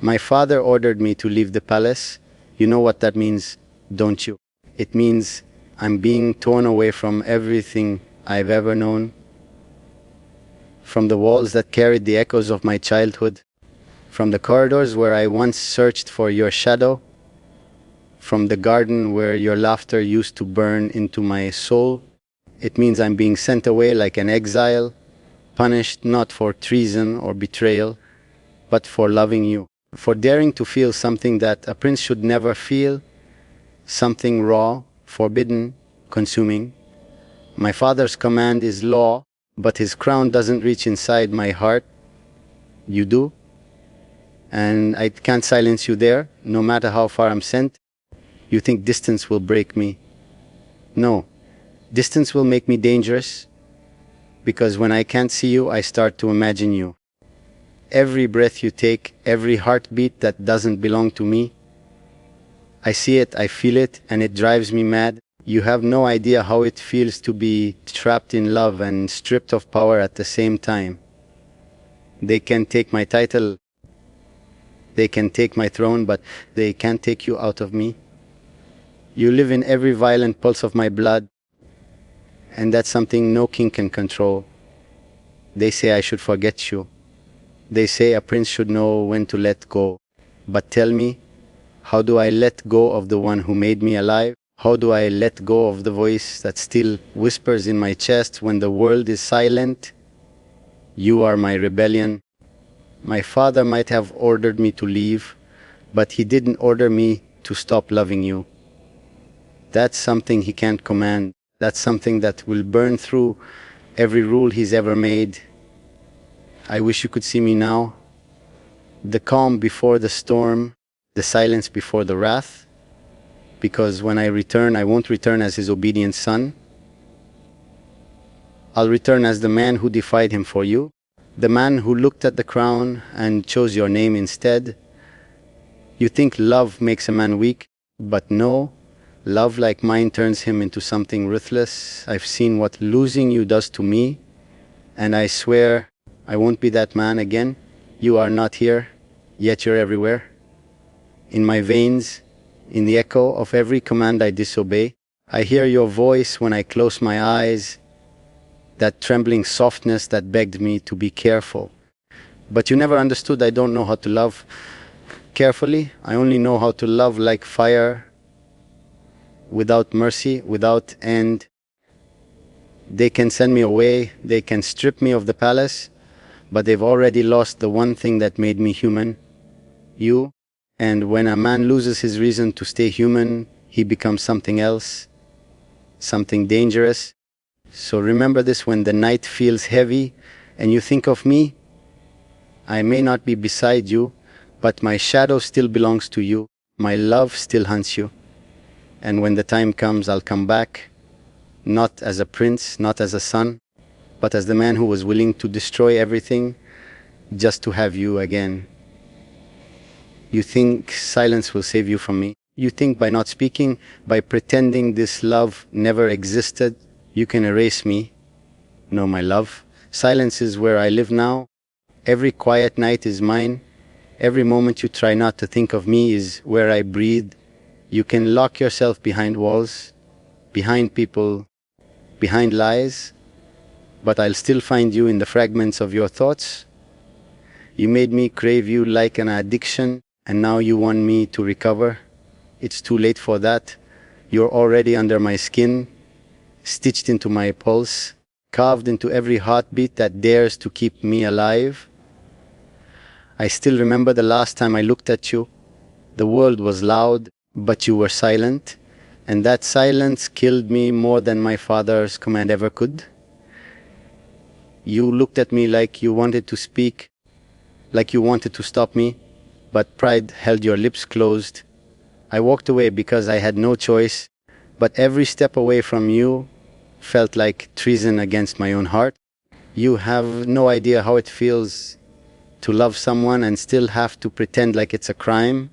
My father ordered me to leave the palace. You know what that means, don't you? It means I'm being torn away from everything I've ever known, from the walls that carried the echoes of my childhood, from the corridors where I once searched for your shadow, from the garden where your laughter used to burn into my soul. It means I'm being sent away like an exile, punished not for treason or betrayal, but for loving you, for daring to feel something that a prince should never feel, something raw, forbidden, consuming. My father's command is law, but his crown doesn't reach inside my heart. You do. And I can't silence you there, no matter how far I'm sent. You think distance will break me. No, distance will make me dangerous, because when I can't see you, I start to imagine you. Every breath you take, every heartbeat that doesn't belong to me, I see it, I feel it, and it drives me mad. You have no idea how it feels to be trapped in love and stripped of power at the same time. They can take my title, they can take my throne, but they can't take you out of me. You live in every violent pulse of my blood, and that's something no king can control. They say I should forget you. They say a prince should know when to let go. But tell me, how do I let go of the one who made me alive? How do I let go of the voice that still whispers in my chest when the world is silent? You are my rebellion. My father might have ordered me to leave, but he didn't order me to stop loving you. That's something he can't command. That's something that will burn through every rule he's ever made. I wish you could see me now. The calm before the storm, the silence before the wrath. Because when I return, I won't return as his obedient son. I'll return as the man who defied him for you. The man who looked at the crown and chose your name instead. You think love makes a man weak, but no. Love like mine turns him into something ruthless. I've seen what losing you does to me, and I swear I won't be that man again. You are not here, yet you're everywhere. In my veins, in the echo of every command I disobey, I hear your voice when I close my eyes, that trembling softness that begged me to be careful. But you never understood I don't know how to love carefully. I only know how to love like fire, without mercy, without end. They can send me away, they can strip me of the palace, but they've already lost the one thing that made me human, you. And when a man loses his reason to stay human, he becomes something else, something dangerous. So remember this when the night feels heavy and you think of me. I may not be beside you, but my shadow still belongs to you. My love still hunts you. And when the time comes, I'll come back, not as a prince, not as a son, but as the man who was willing to destroy everything just to have you again. You think silence will save you from me. You think by not speaking, by pretending this love never existed, you can erase me. No, my love. Silence is where I live now. Every quiet night is mine. Every moment you try not to think of me is where I breathe. You can lock yourself behind walls, behind people, behind lies, but I'll still find you in the fragments of your thoughts. You made me crave you like an addiction, and now you want me to recover. It's too late for that. You're already under my skin, stitched into my pulse, carved into every heartbeat that dares to keep me alive. I still remember the last time I looked at you. The world was loud, but you were silent, and that silence killed me more than my father's command ever could. You looked at me like you wanted to speak, like you wanted to stop me, but pride held your lips closed. I walked away because I had no choice, but every step away from you felt like treason against my own heart. You have no idea how it feels to love someone and still have to pretend like it's a crime.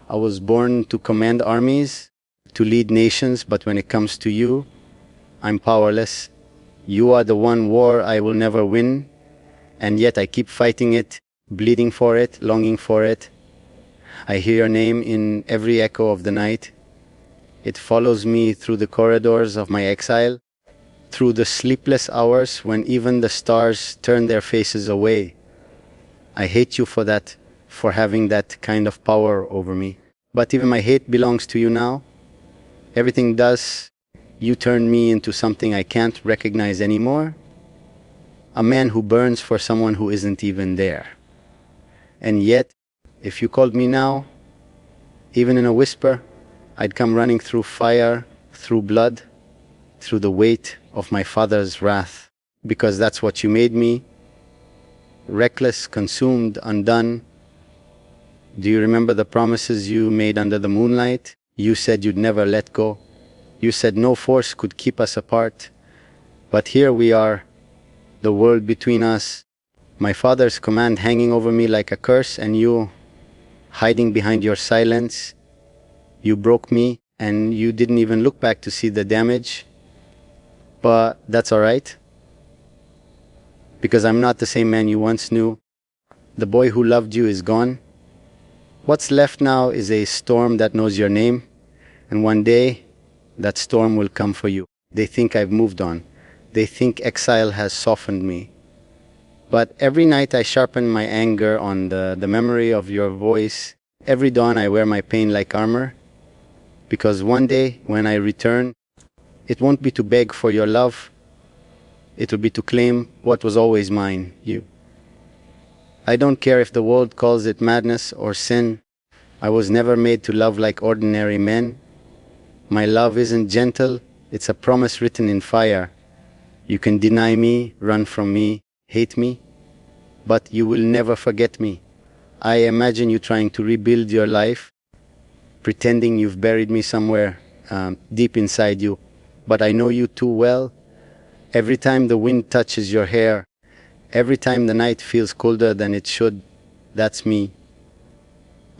I was born to command armies, to lead nations, but when it comes to you, I'm powerless. You are the one war I will never win, and yet I keep fighting it, bleeding for it, longing for it. I hear your name in every echo of the night. It follows me through the corridors of my exile, through the sleepless hours when even the stars turn their faces away. I hate you for that, for having that kind of power over me. But even my hate belongs to you now. Everything does. You turn me into something I can't recognize anymore. A man who burns for someone who isn't even there. And yet, if you called me now, even in a whisper, I'd come running through fire, through blood, through the weight of my father's wrath. Because that's what you made me. Reckless, consumed, undone. Do you remember the promises you made under the moonlight? You said you'd never let go. You said no force could keep us apart. But here we are, the world between us, my father's command hanging over me like a curse, and you hiding behind your silence. You broke me, and you didn't even look back to see the damage. But that's all right, because I'm not the same man you once knew. The boy who loved you is gone. What's left now is a storm that knows your name, and one day that storm will come for you. They think I've moved on. They think exile has softened me. But every night I sharpen my anger on the memory of your voice. Every dawn I wear my pain like armor, because one day when I return, it won't be to beg for your love. It will be to claim what was always mine, you. I don't care if the world calls it madness or sin. I was never made to love like ordinary men. My love isn't gentle, it's a promise written in fire. You can deny me, run from me, hate me, but you will never forget me. I imagine you trying to rebuild your life, pretending you've buried me somewhere deep inside you. But I know you too well. Every time the wind touches your hair, every time the night feels colder than it should, that's me.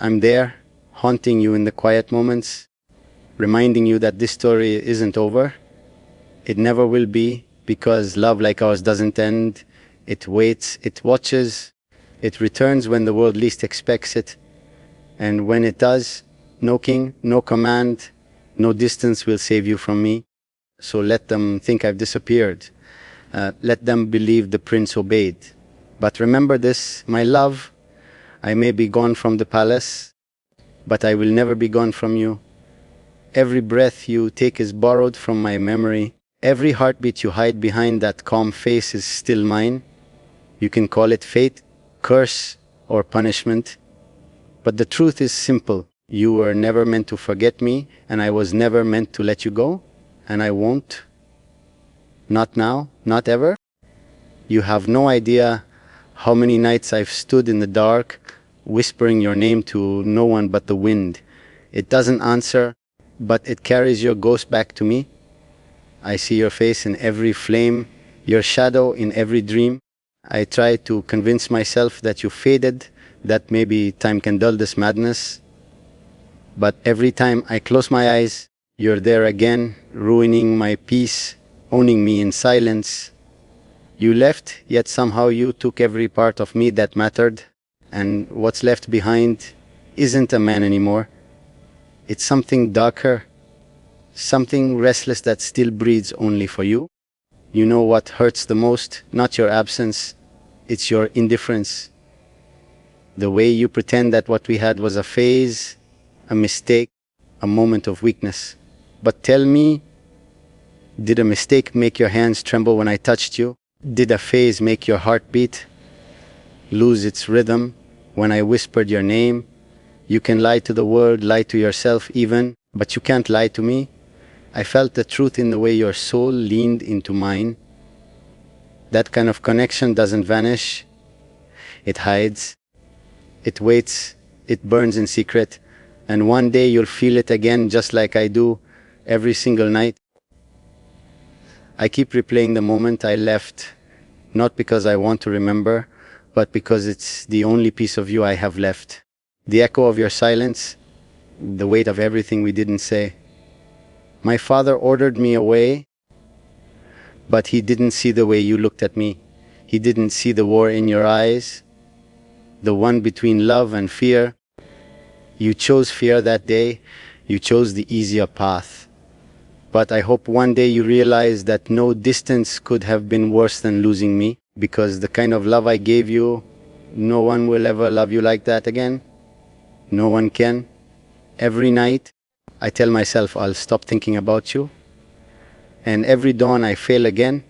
I'm there, haunting you in the quiet moments, reminding you that this story isn't over. It never will be, because love like ours doesn't end. It waits, it watches, it returns when the world least expects it. And when it does, no king, no command, no distance will save you from me. So let them think I've disappeared. Let them believe the prince obeyed. But remember this, my love, I may be gone from the palace, but I will never be gone from you. Every breath you take is borrowed from my memory. Every heartbeat you hide behind that calm face is still mine. You can call it fate, curse, or punishment. But the truth is simple. You were never meant to forget me, and I was never meant to let you go, and I won't. Not now, not ever. You have no idea how many nights I've stood in the dark, whispering your name to no one but the wind. It doesn't answer, but it carries your ghost back to me. I see your face in every flame, your shadow in every dream. I try to convince myself that you faded, that maybe time can dull this madness. But every time I close my eyes, you're there again, ruining my peace, owning me in silence. You left, yet somehow you took every part of me that mattered. And what's left behind isn't a man anymore. It's something darker, something restless that still breathes only for you. You know what hurts the most? Not your absence, it's your indifference. The way you pretend that what we had was a phase, a mistake, a moment of weakness. But tell me, did a mistake make your hands tremble when I touched you? Did a phase make your heartbeat lose its rhythm when I whispered your name? You can lie to the world, lie to yourself even, but you can't lie to me. I felt the truth in the way your soul leaned into mine. That kind of connection doesn't vanish. It hides. It waits. It burns in secret. And one day you'll feel it again, just like I do every single night. I keep replaying the moment I left, not because I want to remember, but because it's the only piece of you I have left. The echo of your silence, the weight of everything we didn't say. My father ordered me away, but he didn't see the way you looked at me. He didn't see the war in your eyes, the one between love and fear. You chose fear that day. You chose the easier path. But I hope one day you realize that no distance could have been worse than losing me, because the kind of love I gave you, no one will ever love you like that again. No one can. Every night, I tell myself I'll stop thinking about you. And every dawn I fail again.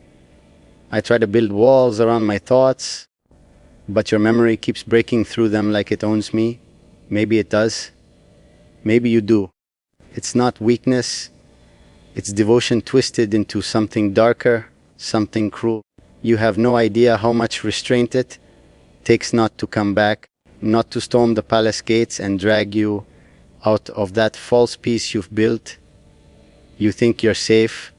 I try to build walls around my thoughts, but your memory keeps breaking through them like it owns me. Maybe it does. Maybe you do. It's not weakness. It's devotion twisted into something darker, something cruel. You have no idea how much restraint it takes not to come back, not to storm the palace gates and drag you out of that false peace you've built. You think you're safe,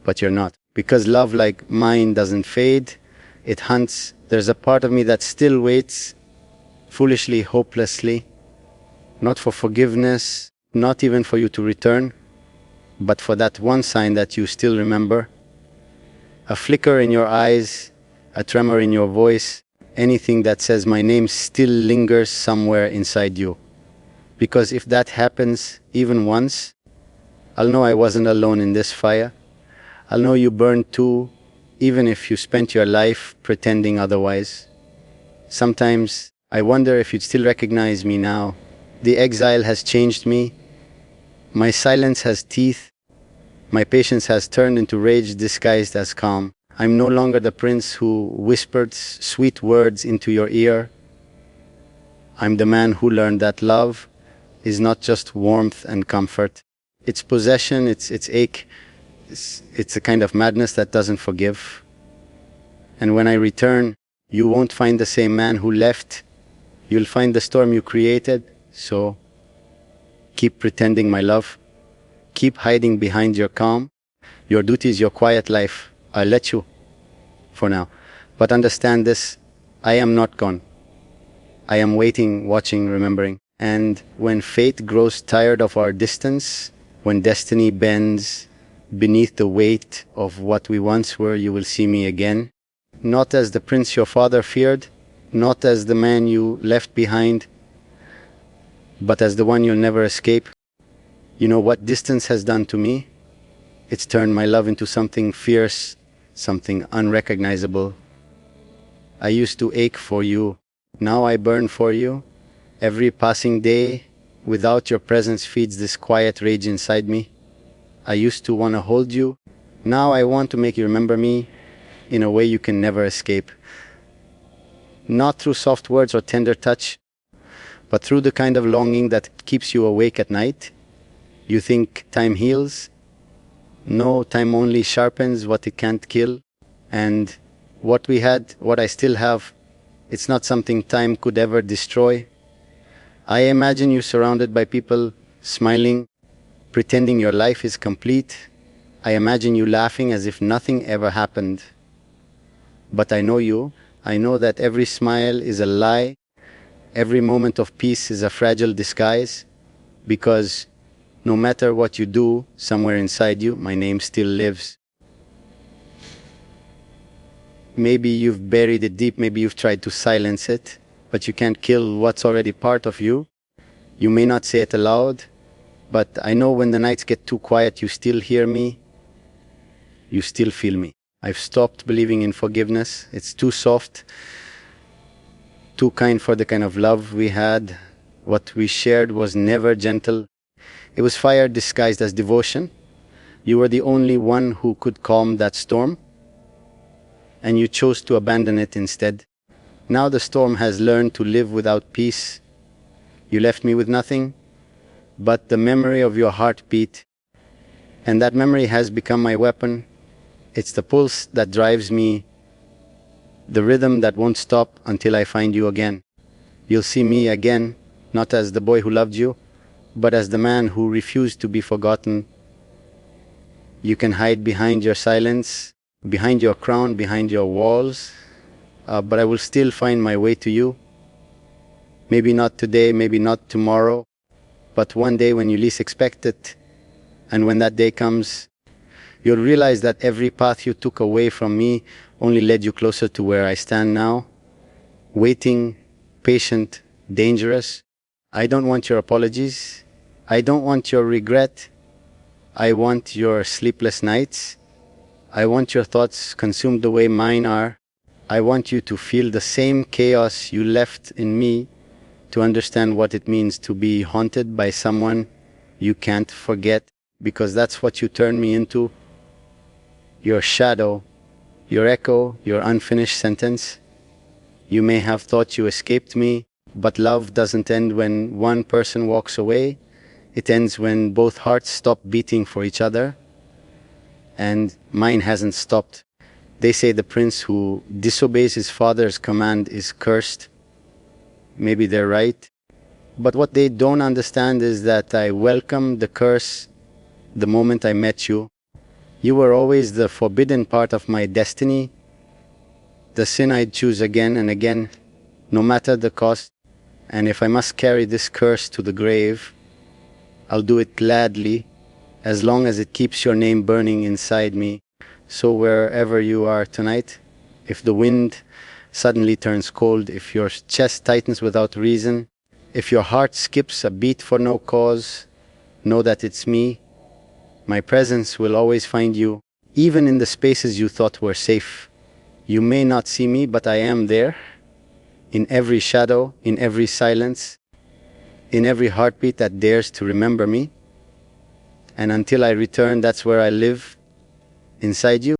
but you're not. Because love like mine doesn't fade, it hunts. There's a part of me that still waits, foolishly, hopelessly, not for forgiveness, not even for you to return, but for that one sign that you still remember. A flicker in your eyes, a tremor in your voice, anything that says my name still lingers somewhere inside you. Because if that happens even once, I'll know I wasn't alone in this fire. I'll know you burned too, even if you spent your life pretending otherwise. Sometimes I wonder if you'd still recognize me now. The exile has changed me. My silence has teeth. My patience has turned into rage disguised as calm. I'm no longer the prince who whispered sweet words into your ear. I'm the man who learned that love is not just warmth and comfort. It's possession, it's ache. It's a kind of madness that doesn't forgive. And when I return, you won't find the same man who left. You'll find the storm you created. So keep pretending, my love. Keep hiding behind your calm. Your duty is your quiet life. I'll let you for now. But understand this, I am not gone. I am waiting, watching, remembering. And when fate grows tired of our distance, when destiny bends beneath the weight of what we once were, you will see me again. Not as the prince your father feared, not as the man you left behind, but as the one you'll never escape. You know what distance has done to me? It's turned my love into something fierce, something unrecognizable. I used to ache for you. Now I burn for you. Every passing day without your presence feeds this quiet rage inside me. I used to want to hold you. Now I want to make you remember me in a way you can never escape. Not through soft words or tender touch, but through the kind of longing that keeps you awake at night. You think time heals? No, time only sharpens what it can't kill. And what we had, what I still have, it's not something time could ever destroy. I imagine you surrounded by people, smiling, pretending your life is complete. I imagine you laughing as if nothing ever happened. But I know you. I know that every smile is a lie. Every moment of peace is a fragile disguise. Because no matter what you do, somewhere inside you, my name still lives. Maybe you've buried it deep, maybe you've tried to silence it, but you can't kill what's already part of you. You may not say it aloud, but I know when the nights get too quiet, you still hear me. You still feel me. I've stopped believing in forgiveness. It's too soft, too kind for the kind of love we had. What we shared was never gentle. It was fire disguised as devotion. You were the only one who could calm that storm, and you chose to abandon it instead. Now the storm has learned to live without peace. You left me with nothing but the memory of your heartbeat, and that memory has become my weapon. It's the pulse that drives me, the rhythm that won't stop until I find you again. You'll see me again, not as the boy who loved you, but as the man who refused to be forgotten. You can hide behind your silence, behind your crown, behind your walls, but I will still find my way to you. Maybe not today, maybe not tomorrow, but one day when you least expect it. And when that day comes, you'll realize that every path you took away from me only led you closer to where I stand now, waiting, patient, dangerous, I don't want your apologies. I don't want your regret. I want your sleepless nights. I want your thoughts consumed the way mine are. I want you to feel the same chaos you left in me, to understand what it means to be haunted by someone you can't forget, because that's what you turned me into. Your shadow, your echo, your unfinished sentence. You may have thought you escaped me, but love doesn't end when one person walks away. It ends when both hearts stop beating for each other. And mine hasn't stopped. They say the prince who disobeys his father's command is cursed. Maybe they're right. But what they don't understand is that I welcomed the curse the moment I met you. You were always the forbidden part of my destiny, the sin I'd choose again and again, no matter the cost. And if I must carry this curse to the grave, I'll do it gladly, as long as it keeps your name burning inside me. So wherever you are tonight, if the wind suddenly turns cold, if your chest tightens without reason, if your heart skips a beat for no cause, know that it's me. My presence will always find you, even in the spaces you thought were safe. You may not see me, but I am there, in every shadow, in every silence, in every heartbeat that dares to remember me. And until I return, that's where I live, inside you.